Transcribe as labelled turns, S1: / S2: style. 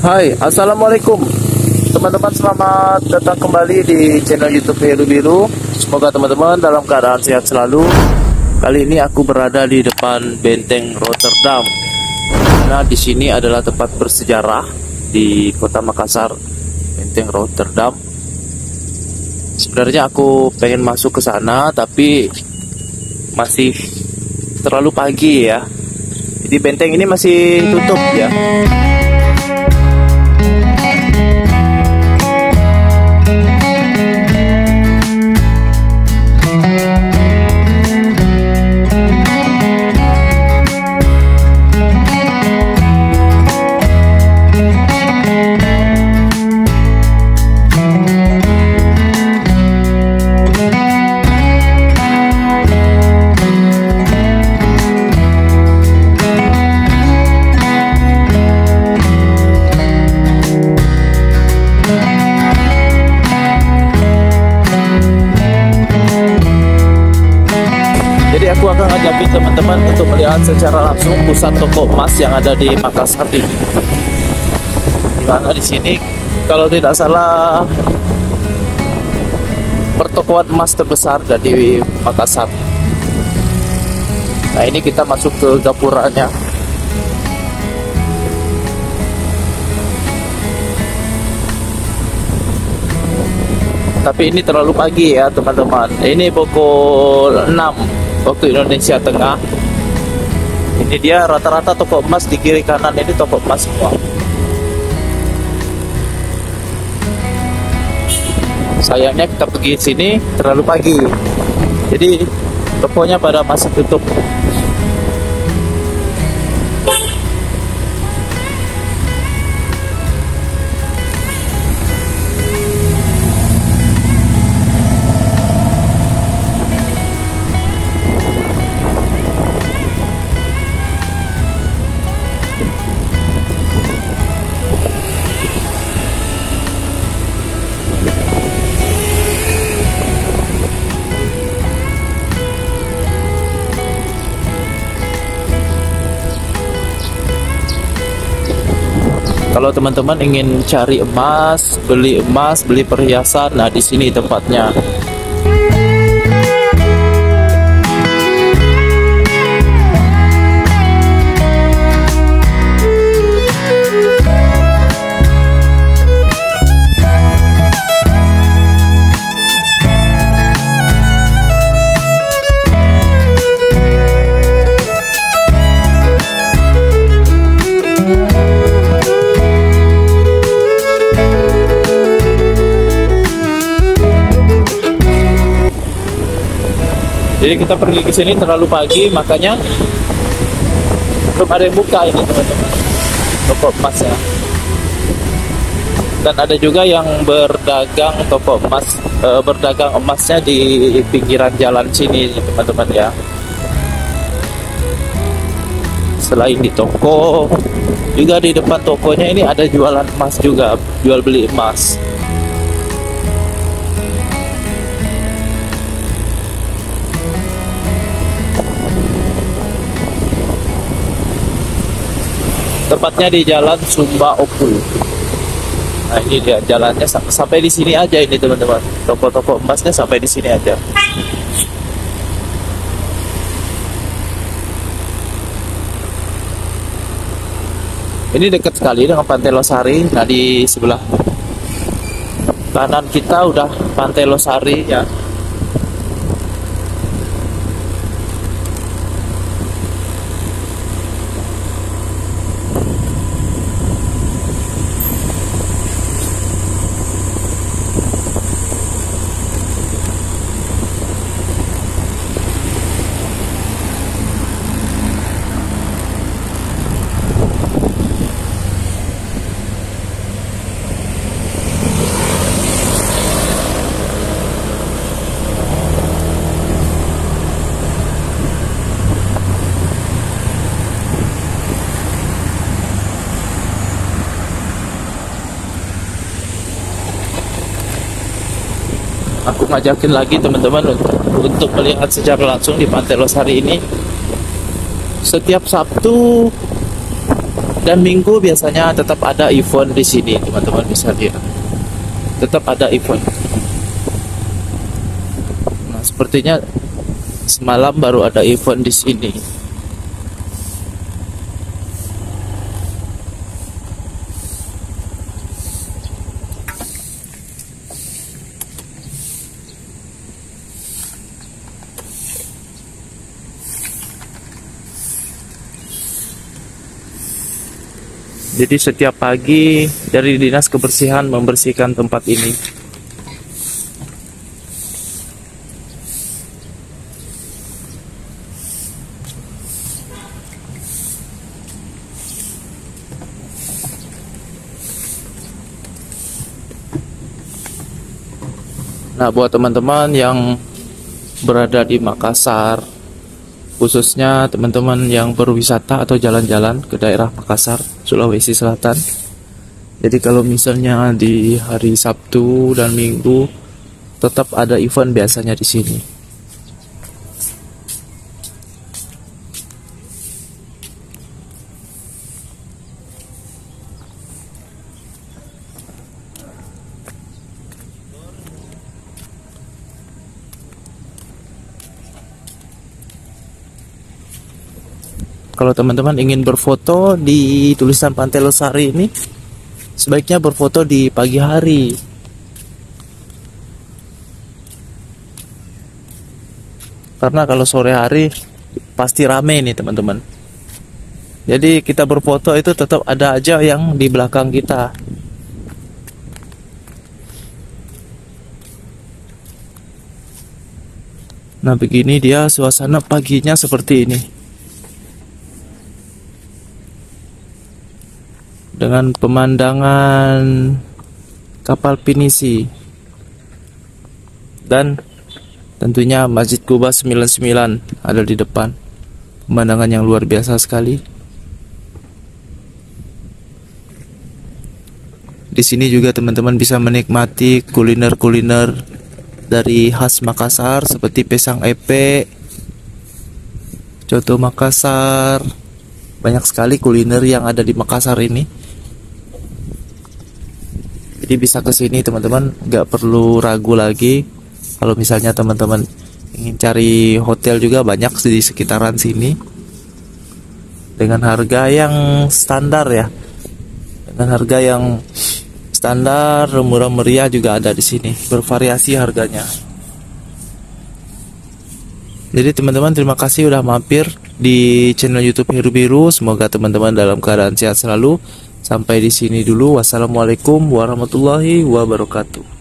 S1: Hai, Assalamualaikum teman-teman, selamat datang kembali di channel YouTube Heru Biru. Semoga teman-teman dalam keadaan sehat selalu. Kali ini aku berada di depan Benteng Rotterdam. Nah, di sini adalah tempat bersejarah di Kota Makassar, Benteng Rotterdam. Sebenarnya aku pengen masuk ke sana, tapi masih terlalu pagi ya. Jadi benteng ini masih tutup ya. Jadi aku akan ngajakin teman-teman untuk melihat secara langsung pusat toko emas yang ada di Makassar ini. Dimana di sini kalau tidak salah pertokoan emas terbesar di Makassar. Nah, ini kita masuk ke gapuranya. Tapi ini terlalu pagi ya teman-teman. Ini pukul 6 waktu Indonesia Tengah. Ini dia rata-rata toko emas di kiri kanan ini toko emas semua. Sayangnya kita pergi sini terlalu pagi, jadi tokonya pada masih tutup. Kalau teman-teman ingin cari emas, beli perhiasan, nah di sini tempatnya. Jadi kita pergi ke sini terlalu pagi, makanya belum ada yang buka ini teman-teman, toko emasnya. Dan ada juga yang berdagang toko emas, berdagang emasnya di pinggiran jalan sini teman-teman ya. Selain di toko, juga di depan tokonya ini ada jualan emas juga, jual beli emas. Tepatnya di Jalan Sumba Oku. Nah, ini dia jalannya sampai di sini aja ini teman-teman. Toko-toko emasnya sampai di sini aja. Ini dekat sekali dengan Pantai Losari. Nah, di sebelah kanan kita udah Pantai Losari ya. Aku ngajakin lagi teman-teman untuk melihat secara langsung di Pantai Losari ini. Setiap Sabtu Dan Minggu biasanya tetap ada event di sini, teman-teman bisa lihat. Tetap ada event. Nah, sepertinya semalam baru ada event di sini. Jadi setiap pagi dari dinas kebersihan membersihkan tempat ini. Nah, buat teman-teman yang berada di Makassar, khususnya teman-teman yang berwisata atau jalan-jalan ke daerah Makassar, Sulawesi Selatan. Jadi kalau misalnya di hari Sabtu dan Minggu tetap ada event biasanya di sini. Kalau teman-teman ingin berfoto di tulisan Pantai Losari ini, sebaiknya berfoto di pagi hari. Karena kalau sore hari pasti rame nih teman-teman. Jadi kita berfoto itu tetap ada aja yang di belakang kita. Nah, begini dia suasana paginya seperti ini. Dengan pemandangan kapal pinisi dan tentunya Masjid Kuba 99 ada di depan. Pemandangan yang luar biasa sekali. Di sini juga teman-teman bisa menikmati kuliner-kuliner dari khas Makassar seperti pisang epe, coto Makassar. Banyak sekali kuliner yang ada di Makassar ini. Jadi bisa ke sini teman-teman, nggak perlu ragu lagi. Kalau misalnya teman-teman ingin cari hotel juga banyak di sekitaran sini dengan harga yang standar ya. Dengan harga yang standar, murah meriah juga ada di sini, bervariasi harganya. Jadi teman-teman terima kasih udah mampir di channel YouTube Heru Biru. Semoga teman-teman dalam keadaan sehat selalu. Sampai di sini dulu. Wassalamualaikum warahmatullahi wabarakatuh.